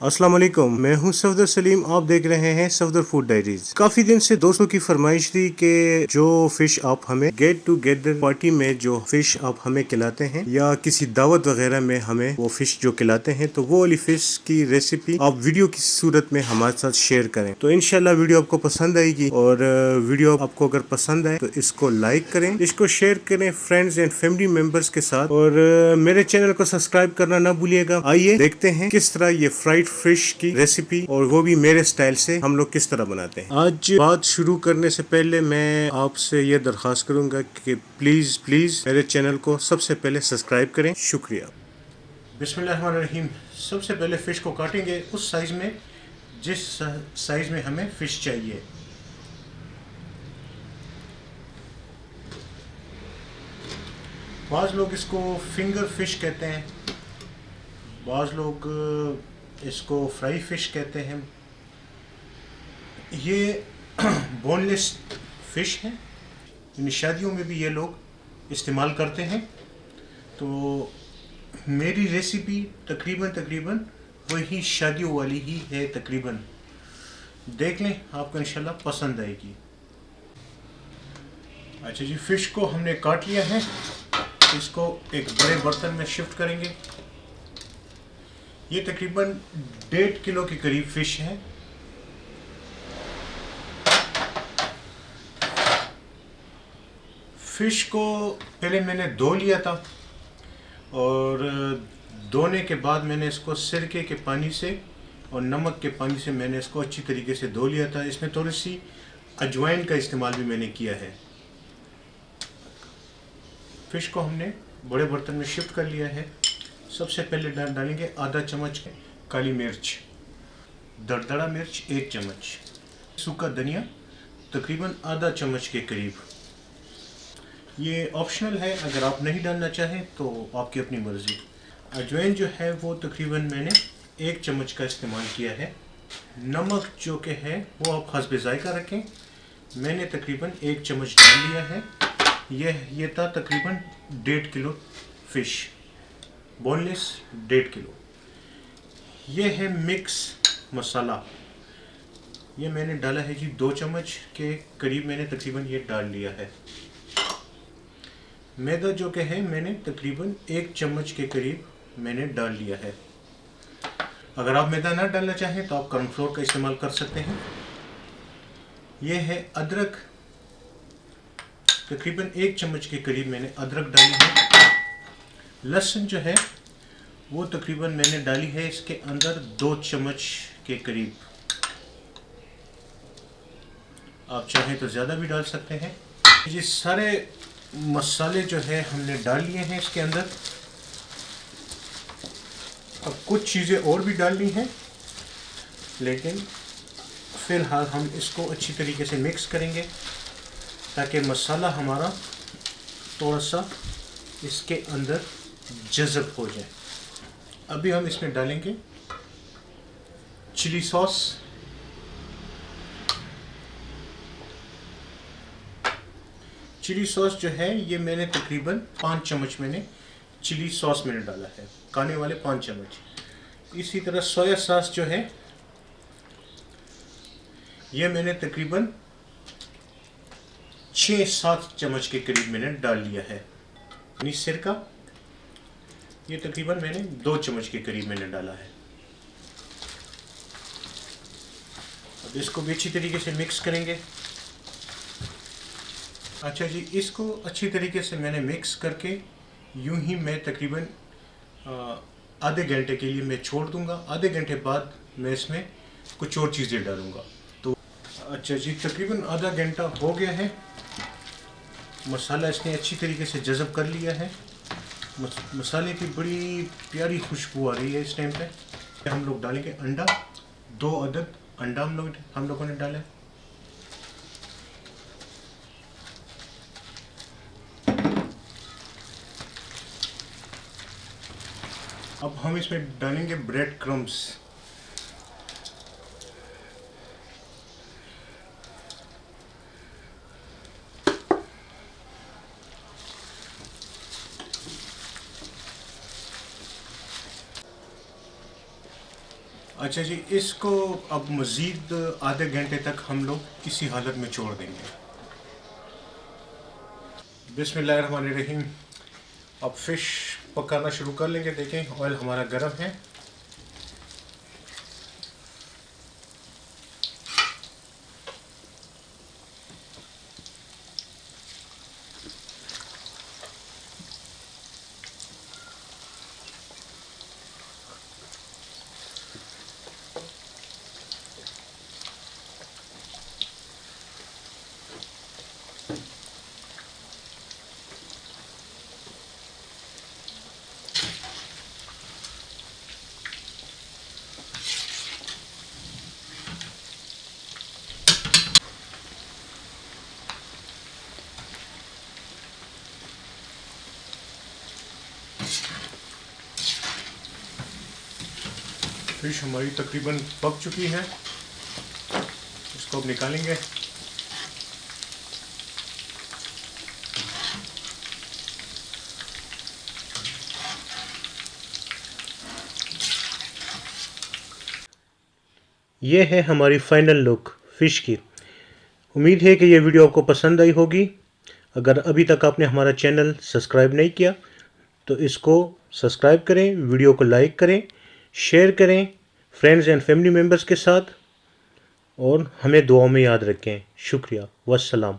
अस्सलाम वालेकुम, मैं हूं सफदर सलीम। आप देख रहे हैं सफदर फूड डायरीज। काफी दिन से दोस्तों की फरमाइश थी कि जो फिश आप हमें गेट टुगेदर पार्टी में जो फिश आप हमें खिलाते हैं या किसी दावत वगैरह में हमें वो फिश जो खिलाते हैं, तो वो वाली फिश की रेसिपी आप वीडियो की सूरत में हमारे साथ शेयर करें। तो इंशाल्लाह वीडियो आपको पसंद आएगी और वीडियो आपको अगर पसंद आए तो इसको लाइक करें, इसको शेयर करें फ्रेंड्स एंड फैमिली मेंबर्स के साथ और मेरे चैनल को सब्सक्राइब करना ना भूलिएगा। आइए देखते हैं किस तरह ये फ्राइड फिश की रेसिपी और वो भी मेरे स्टाइल से हम लोग किस तरह बनाते हैं। आज बात शुरू करने से पहले मैं आपसे ये दरख्वास्त करूंगा कि प्लीज मेरे चैनल को सबसे पहले सब्सक्राइब करें। शुक्रिया। बिस्मिल्लाहिर्रहमानिर्रहीम। सबसे पहले फिश को काटेंगे उस साइज में जिस साइज में हमें फिश चाहिए। बाज़ लोग इसको फिंगर फिश कहते हैं, बाज़ लोग इसको फ्राई फिश कहते हैं। ये बोनलेस फिश है, इन शादियों में भी ये लोग इस्तेमाल करते हैं। तो मेरी रेसिपी तकरीबन वही शादियों वाली ही है तकरीबन। देख लें, आपको इंशाल्लाह पसंद आएगी। अच्छा जी, फ़िश को हमने काट लिया है। इसको एक बड़े बर्तन में शिफ्ट करेंगे। ये तकरीबन 1.5 किलो के करीब फ़िश है। फ़िश को पहले मैंने धो लिया था और धोने के बाद मैंने इसको सिरके के पानी से और नमक के पानी से मैंने इसको अच्छी तरीके से धो लिया था। इसमें थोड़ी सी अजवाइन का इस्तेमाल भी मैंने किया है। फ़िश को हमने बड़े बर्तन में शिफ्ट कर लिया है। सबसे पहले डालेंगे आधा चम्मच काली मिर्च, दरदरा मिर्च 1 चम्मच, सूखा धनिया तकरीबन आधा चम्मच के करीब। ये ऑप्शनल है, अगर आप नहीं डालना चाहें तो आपकी अपनी मर्ज़ी। अजवाइन जो है वो तकरीबन मैंने 1 चम्मच का इस्तेमाल किया है। नमक जो कि है वो आप हस्बे ज़ायका रखें। मैंने तकरीबन 1 चम्मच डाल लिया है। ये था तकरीबन 1.5 किलो फ़िश, बोनलेस 1.5 किलो। ये है मिक्स मसाला, ये मैंने डाला है जी 2 चम्मच के करीब मैंने तकरीबन ये डाल लिया है। मैदा जो कि है मैंने तकरीबन 1 चम्मच के करीब मैंने डाल लिया है। अगर आप मैदा ना डालना चाहें तो आप कॉर्नफ्लोर का इस्तेमाल कर सकते हैं। ये है अदरक, तकरीबन 1 चम्मच के करीब मैंने अदरक डाली है। लहसुन जो है वो तकरीबन मैंने डाली है इसके अंदर 2 चम्मच के करीब। आप चाहें तो ज़्यादा भी डाल सकते हैं। ये सारे मसाले जो है हमने डाल लिए हैं इसके अंदर। अब कुछ चीज़ें और भी डालनी हैं, लेकिन फ़िलहाल हम इसको अच्छी तरीके से मिक्स करेंगे ताकि मसाला हमारा थोड़ा सा इसके अंदर जज़ब हो जाए। अभी हम इसमें डालेंगे चिली सॉस, चिली सॉस जो है ये मैंने तकरीबन 5 चम्मच मैंने चिली सॉस मैंने डाला है, खाने वाले 5 चम्मच। इसी तरह सोया सॉस जो है ये मैंने तकरीबन 6-7 चम्मच के करीब मैंने डाल लिया है। यानी सिरका ये तकरीबन मैंने 2 चम्मच के करीब मैंने डाला है। अब इसको भी अच्छी तरीके से मिक्स करेंगे। अच्छा जी, इसको अच्छी तरीके से मैंने मिक्स करके यूं ही मैं तकरीबन आधे घंटे के लिए मैं छोड़ दूंगा। आधे घंटे बाद मैं इसमें कुछ और चीज़ें डालूंगा। तो अच्छा जी, तकरीबन आधा घंटा हो गया है। मसाला इसने अच्छी तरीके से जज़ब कर लिया है। मसाले की बड़ी प्यारी खुशबू आ रही है इस टाइम पे। हम लोग डालेंगे अंडा, 2 अदद अंडा हम लोगों ने डाला है। अब हम इसमें डालेंगे ब्रेड क्रम्स। अच्छा जी, इसको अब मज़ीद आधे घंटे तक हम लोग इसी हालत में छोड़ देंगे। बिस्मिल्लाहिर्रहमानिर्रहीम। अब फ़िश पकाना शुरू कर लेंगे। देखें ऑयल हमारा गर्म है। फ़िश हमारी तकरीबन पक चुकी है। इसको अब निकालेंगे। ये है हमारी फाइनल लुक फ़िश की। उम्मीद है कि ये वीडियो आपको पसंद आई होगी। अगर अभी तक आपने हमारा चैनल सब्सक्राइब नहीं किया तो इसको सब्सक्राइब करें, वीडियो को लाइक करें, शेयर करें फ्रेंड्स एंड फैमिली मेम्बर्स के साथ और हमें दुआओं में याद रखें। शुक्रिया, वस्सलाम।